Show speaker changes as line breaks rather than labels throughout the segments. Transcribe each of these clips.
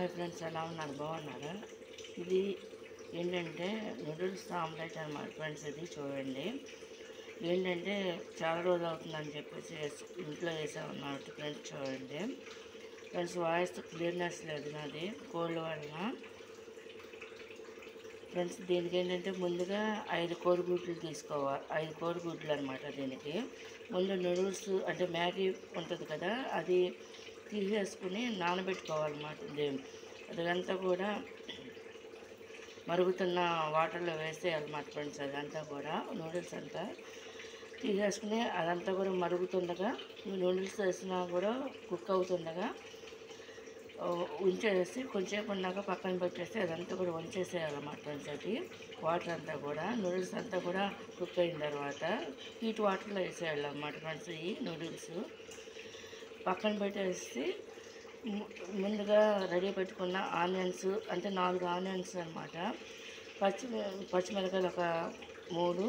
Hi friends, ఎలా ఉన్నారు? బాగున్నారా? ఇది ఏంటంటే నూడిల్స్ ఆమ్లెట్ అనమాట ఫ్రెండ్స్. ఇది చూడండి, ఏంటంటే చాలా రోజులు అవుతుందని చెప్పేసి ఇంట్లో వేసామన్నమాట ఫ్రెండ్స్. చూడండి ఫ్రెండ్స్, వాయిస్ క్లియర్నెస్ లేదు నాది కోల్డ్ వలన. ఫ్రెండ్స్, దీనికి ఏంటంటే ముందుగా 5 కోడిగుడ్లు తీసుకోవాలి. 5 కోడిగుడ్లు అనమాట. దీనికి ముందు నూడిల్స్ అంటే మ్యాగీ ఉంటుంది కదా, అది తీసేసుకుని నానబెట్టుకోవాలన్నమాట. అదంతా కూడా మరుగుతున్న వాటర్లో వేసేయాలన్నమాట ఫ్రెండ్స్. అదంతా కూడా నూడిల్స్ అంతా తీసేసుకుని అదంతా కూడా మరుగుతుండగా, నూడిల్స్ వేసినా కూడా కుక్ అవుతుండగా ఉంచేసి కొంచెంసేపు ఉన్నాక పక్కన పెట్టేసి అదంతా కూడా వంచేసేయాలన్నమాట ఫ్రెండ్స్. అది వాటర్ అంతా కూడా నూడిల్స్ అంతా కూడా కుక్ అయిన తర్వాత హీట్ వాటర్లో వేసేయాలన్నమాట ఫ్రెండ్స్. ఈ నూడిల్స్ పక్కన పెట్టేసి ముందుగా రెడీ పెట్టుకున్న ఆనియన్స్ అంటే 4 ఆనియన్స్ అనమాట, పచ్చిమిరకాయలు ఒక 3,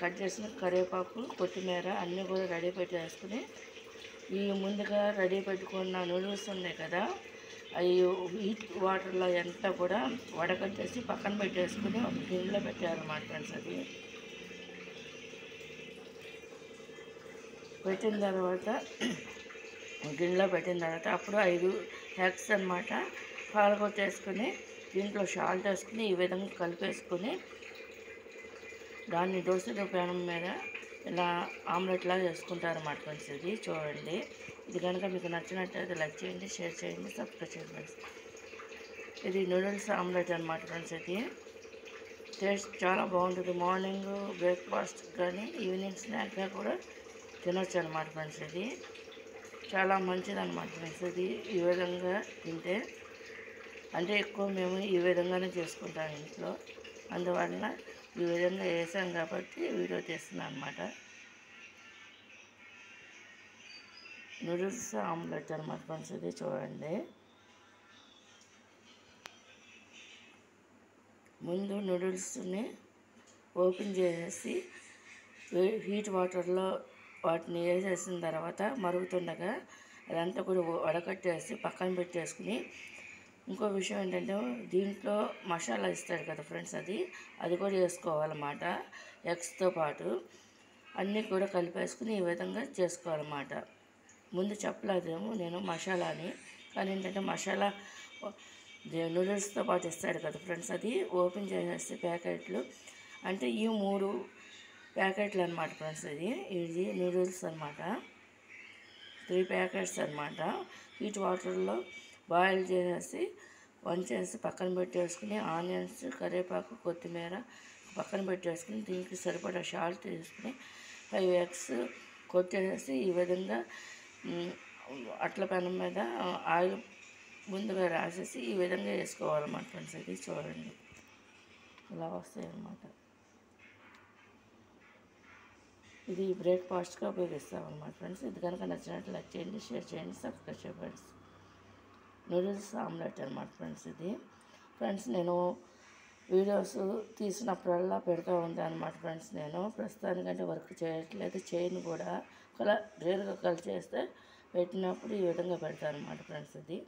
కట్ చేసిన కరివేపాకు, కొత్తిమీర అన్నీ కూడా రెడీ పెట్టేసుకుని ఈ ముందుగా రెడీ పెట్టుకున్న నూడిల్స్ ఉన్నాయి కదా, అవి హీట్ వాటర్లో అంతా కూడా వడకట్టేసి పక్కన పెట్టేసుకుని ఒక గిన్నెలో పెట్టారన్నమాట ఫ్రెండ్స్. అది పెట్టిన తర్వాత గిన్నెలో పెట్టిన తర్వాత అప్పుడు 5 ఎగ్స్ అనమాట పాలగొట్టేసుకుని దీంట్లో సాల్ట్ వేసుకుని ఈ విధంగా కలిపేసుకుని దాన్ని దోశ పెనం మీద ఇలా ఆమ్లెట్లా చేసుకుంటారన్నమాట ఫ్రెండ్స్. ఇది చూడండి, ఇది కనుక మీకు నచ్చినట్టయితే లైక్ చేయండి, షేర్ చేయండి, సబ్స్క్రైబ్ చేయండి ఫ్రెండ్స్. ఇది నూడిల్స్ ఆమ్లెట్ అనమాట ఫ్రెండ్స్. ఇది టేస్ట్ చాలా బాగుంటుంది. మార్నింగ్ బ్రేక్ఫాస్ట్ కానీ ఈవినింగ్ స్నాక్గా కూడా తినొచ్చు అనమాట ఫ్రెండ్స్. ఇది చాలా మంచిది అనమాట ఫ్రెండ్స్. ఇది ఈ విధంగా తింటే అంటే ఎక్కువ మేము ఈ విధంగానే చేసుకుంటాం ఇంట్లో, అందువల్ల ఈ విధంగా వేసాం కాబట్టి వీడియో తీస్తున్నాను అనమాట. నూడిల్స్ ఆమ్లెట్ అనమాట ఫ్రెండ్స్. ఇది చూడండి, ముందు నూడిల్స్ని ఓపెన్ చేసేసి హీట్ వాటర్లో వాటిని వేసేసిన తర్వాత మరుగుతుండగా అదంతా కూడా వడకట్టేసి పక్కన పెట్టేసుకుని, ఇంకో విషయం ఏంటంటే దీంట్లో మసాలా ఇస్తాడు కదా ఫ్రెండ్స్, అది కూడా వేసుకోవాలన్నమాట. ఎగ్స్తో పాటు అన్నీ కూడా కలిపేసుకుని ఈ విధంగా చేసుకోవాలన్నమాట. ముందు చెప్పలేదేమో నేను మసాలాని, కానీ ఏంటంటే మసాలా నూడిల్స్తో పాటు ఇస్తాడు కదా ఫ్రెండ్స్. అది ఓపెన్ చేసేసి ప్యాకెట్లు అంటే ఈ 3 ప్యాకెట్లు అనమాట ఫ్రెండ్స్. ఇది నూడిల్స్ అనమాట, 3 ప్యాకెట్స్ అనమాట. హీట్ వాటర్లో బాయిల్ చేసేసి వంచేసి పక్కన పెట్టేసుకుని ఆనియన్స్, కరివేపాకు, కొత్తిమీర పక్కన పెట్టేసుకుని దీనికి సరిపడా సాల్ట్ తీసుకుని 5 ఎగ్స్ కొట్టేసి ఈ విధంగా అట్ల పెనం మీద ఆయిల్ ముందుగా రాసేసి ఈ విధంగా వేసుకోవాలన్నమాట ఫ్రెండ్స్. ఇది చూడండి, ఇలా వస్తాయి అన్నమాట. ఇది బ్రేక్ఫాస్ట్గా ఉపయోగిస్తామన్నమాట ఫ్రెండ్స్. ఇది కనుక నచ్చినట్లు లైక్ చేయండి, షేర్ చేయండి, సబ్స్క్రైబ్ చేయండి ఫ్రెండ్స్. నూడిల్స్ ఆమ్లెట్ అనమాట ఫ్రెండ్స్. ఇది ఫ్రెండ్స్ నేను వీడియోస్ తీసినప్పుడల్లా పెడతా ఉంటాను అనమాట ఫ్రెండ్స్. నేను ప్రస్తుతానికంటే వర్క్ చేయట్లేదు, చేయను కూడా. ఒకవేళ రేరుగా కలిసి చేస్తే పెట్టినప్పుడు ఈ విధంగా పెడతాను అనమాట ఫ్రెండ్స్. ఇది